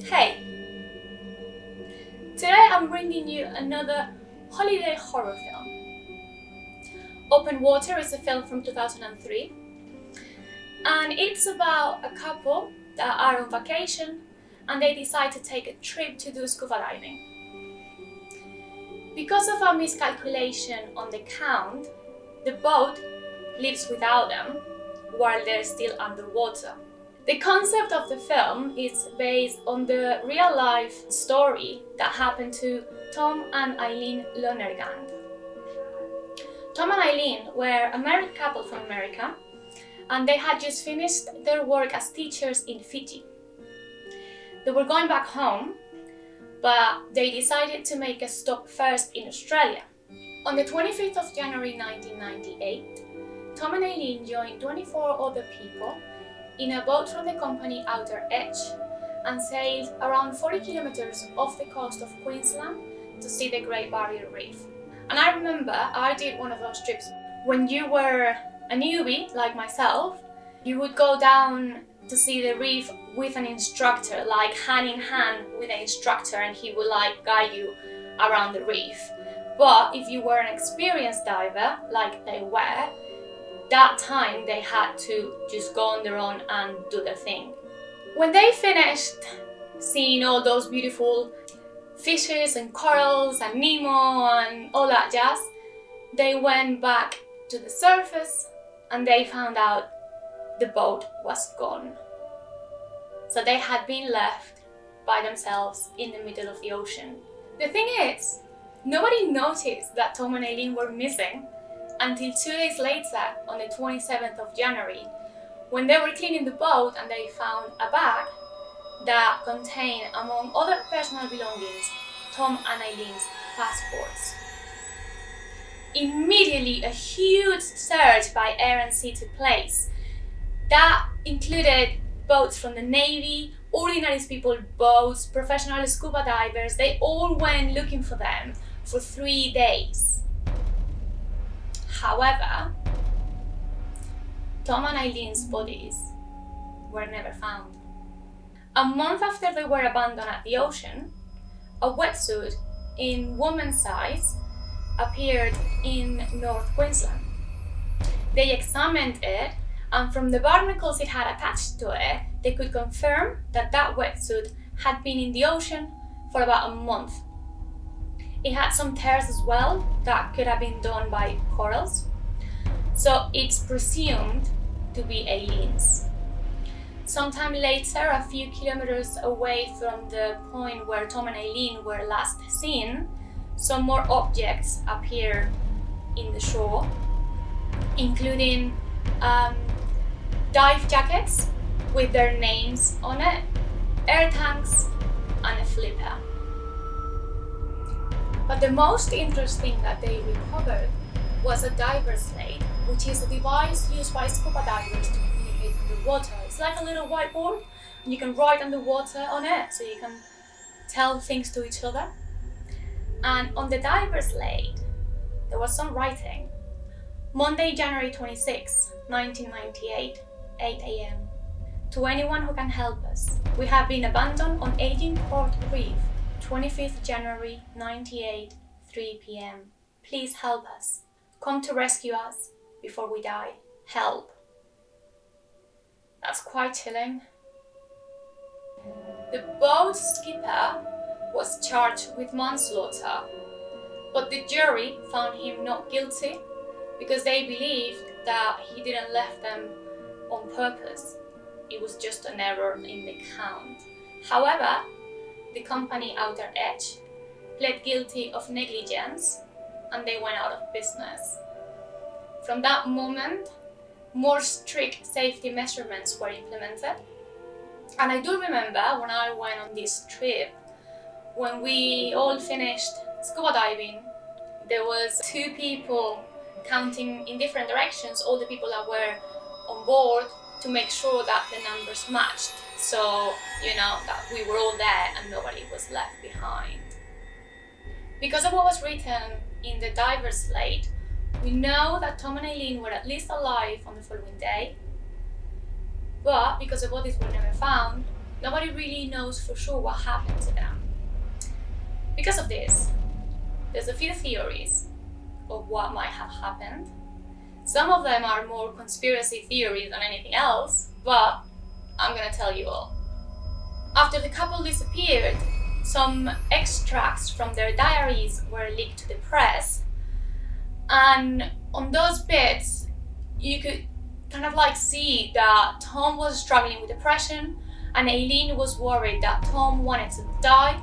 Hey! Today I'm bringing you another holiday horror film. Open Water is a film from 2003 and it's about a couple that are on vacation and they decide to take a trip to do scuba diving. Because of a miscalculation on the count, the boat leaves without them while they're still underwater. The concept of the film is based on the real-life story that happened to Tom and Eileen Lonergan. Tom and Eileen were a married couple from America, and they had just finished their work as teachers in Fiji. They were going back home, but they decided to make a stop first in Australia. On the 25th of January 1998, Tom and Eileen joined 24 other people in a boat from the company Outer Edge and sailed around 40 kilometers off the coast of Queensland to see the Great Barrier Reef. And I remember I did one of those trips. When you were a newbie like myself, you would go down to see the reef with an instructor, like hand in hand with an instructor, and he would guide you around the reef. But if you were an experienced diver, like they were, that time they had to just go on their own and do their thing. When they finished seeing all those beautiful fishes and corals and Nemo and all that jazz, they went back to the surface and they found out the boat was gone. So they had been left by themselves in the middle of the ocean. The thing is, nobody noticed that Tom and Eileen were missing until 2 days later, on the 27th of January, when they were cleaning the boat and they found a bag that contained, among other personal belongings, Tom and Eileen's passports. Immediately, a huge search by air and sea took place. That included boats from the Navy, ordinary people boats, professional scuba divers. They all went looking for them for 3 days. However, Tom and Eileen's bodies were never found. A month after they were abandoned at the ocean, a wetsuit in woman's size appeared in North Queensland. They examined it, and from the barnacles it had attached to it, they could confirm that that wetsuit had been in the ocean for about a month. It had some tears as well that could have been done by corals, so it's presumed to be Eileen's. Sometime later, a few kilometers away from the point where Tom and Eileen were last seen, some more objects appear in the shore, including dive jackets with their names on it, air tanks, and a flipper. But the most interesting that they recovered was a diver's slate, which is a device used by scuba divers to communicate underwater. It's like a little whiteboard, and you can write underwater on it, so you can tell things to each other. And on the diver's slate, there was some writing. Monday, January 26, 1998, 8 a.m. To anyone who can help us, we have been abandoned on Agincourt Reef, 25th January 98, 3 p.m. Please help us. Come to rescue us before we die. Help. That's quite chilling. The boat's skipper was charged with manslaughter, but the jury found him not guilty because they believed that he didn't leave them on purpose. It was just an error in the count. However, the company Outer Edge pled guilty of negligence and they went out of business. From that moment, more strict safety measurements were implemented. And I do remember when I went on this trip, when we all finished scuba diving, there was 2 people counting in different directions, all the people that were on board, to make sure that the numbers matched. So, that we were all there and nobody was left behind. Because of what was written in the diver's slate, we know that Tom and Eileen were at least alive on the following day. But because the bodies were never found, nobody really knows for sure what happened to them. Because of this, there's a few theories of what might have happened. Some of them are more conspiracy theories than anything else, but I'm gonna tell you all. After the couple disappeared, some extracts from their diaries were leaked to the press, and on those bits you could kind of like see that Tom was struggling with depression, and Aileen was worried that Tom wanted to die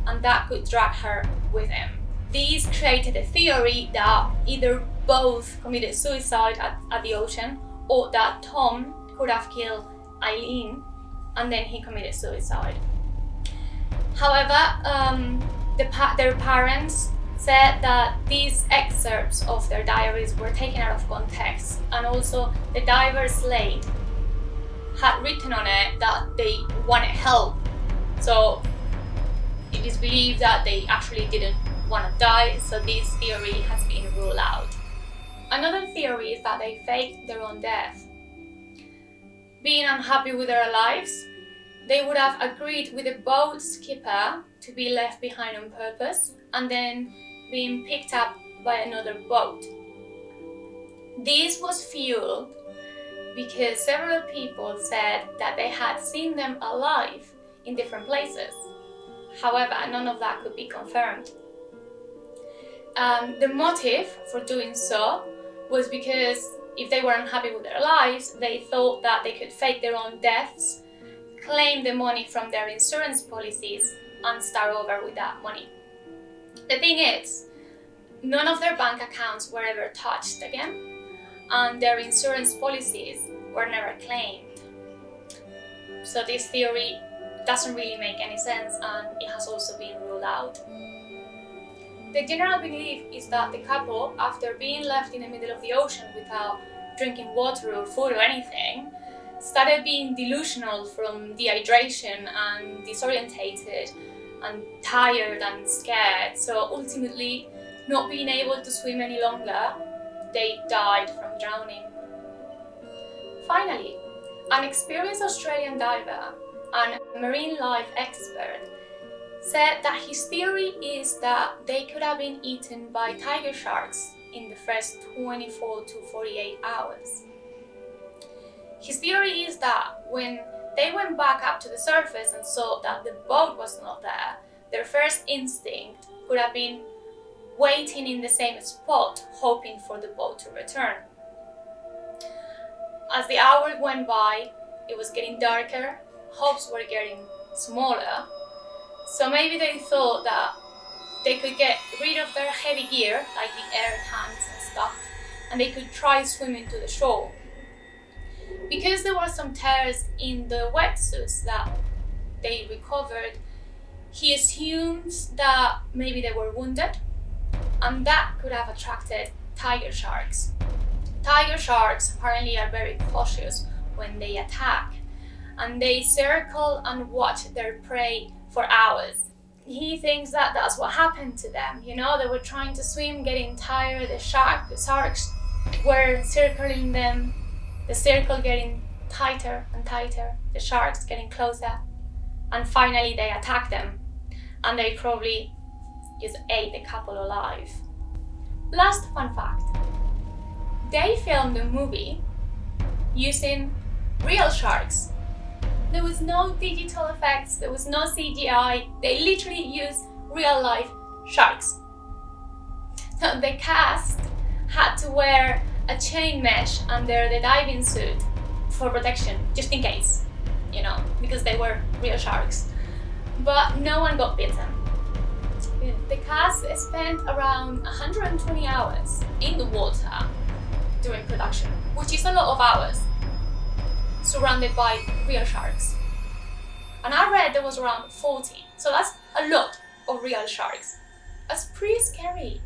and that could drag her with him. These created a theory that either both committed suicide at the ocean, or that Tom could have killed Aileen and then he committed suicide. However, their parents said that these excerpts of their diaries were taken out of context, and also the diver's slate had written on it that they wanted help. So it is believed that they actually didn't want to die, so this theory has been ruled out. Another theory is that they faked their own death. Being unhappy with their lives, they would have agreed with the boat skipper to be left behind on purpose and then being picked up by another boat. This was fueled because several people said that they had seen them alive in different places. However, none of that could be confirmed. The motive for doing so was because if they were unhappy with their lives, they thought that they could fake their own deaths, claim the money from their insurance policies, and start over with that money. The thing is, none of their bank accounts were ever touched again, and their insurance policies were never claimed. So this theory doesn't really make any sense, and it has also been ruled out. The general belief is that the couple, after being left in the middle of the ocean without drinking water or food or anything, started being delusional from dehydration and disorientated and tired and scared. So ultimately, not being able to swim any longer, they died from drowning. Finally, an experienced Australian diver and marine life expert said that his theory is that they could have been eaten by tiger sharks in the first 24 to 48 hours. His theory is that when they went back up to the surface and saw that the boat was not there, their first instinct could have been waiting in the same spot, hoping for the boat to return. As the hours went by, it was getting darker, hopes were getting smaller, so maybe they thought that they could get rid of their heavy gear, like the air tanks and stuff, and they could try swimming to the shore. Because there were some tears in the wetsuits that they recovered, he assumes that maybe they were wounded, and that could have attracted tiger sharks. Tiger sharks apparently are very cautious when they attack, and they circle and watch their prey for hours. He thinks that that's what happened to them. You know, they were trying to swim, getting tired, the sharks were circling them, the circle getting tighter and tighter, the sharks getting closer, and finally they attacked them, and they probably just ate the couple alive. Last fun fact, they filmed the movie using real sharks. There was no digital effects, there was no CGI, they literally used real life sharks. So the cast had to wear a chain mesh under the diving suit for protection, just in case, you know, because they were real sharks. But no one got bitten. The cast spent around 120 hours in the water during production, which is a lot of hours, surrounded by real sharks. And I read there was around 40, so that's a lot of real sharks. That's pretty scary.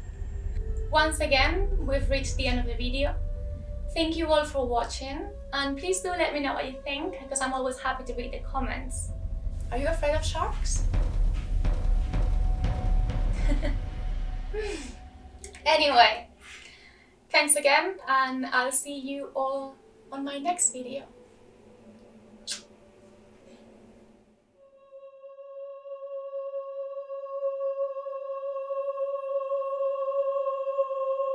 Once again, we've reached the end of the video. Thank you all for watching, and please do let me know what you think, because I'm always happy to read the comments. Are you afraid of sharks? Anyway, thanks again, and I'll see you all on my next video.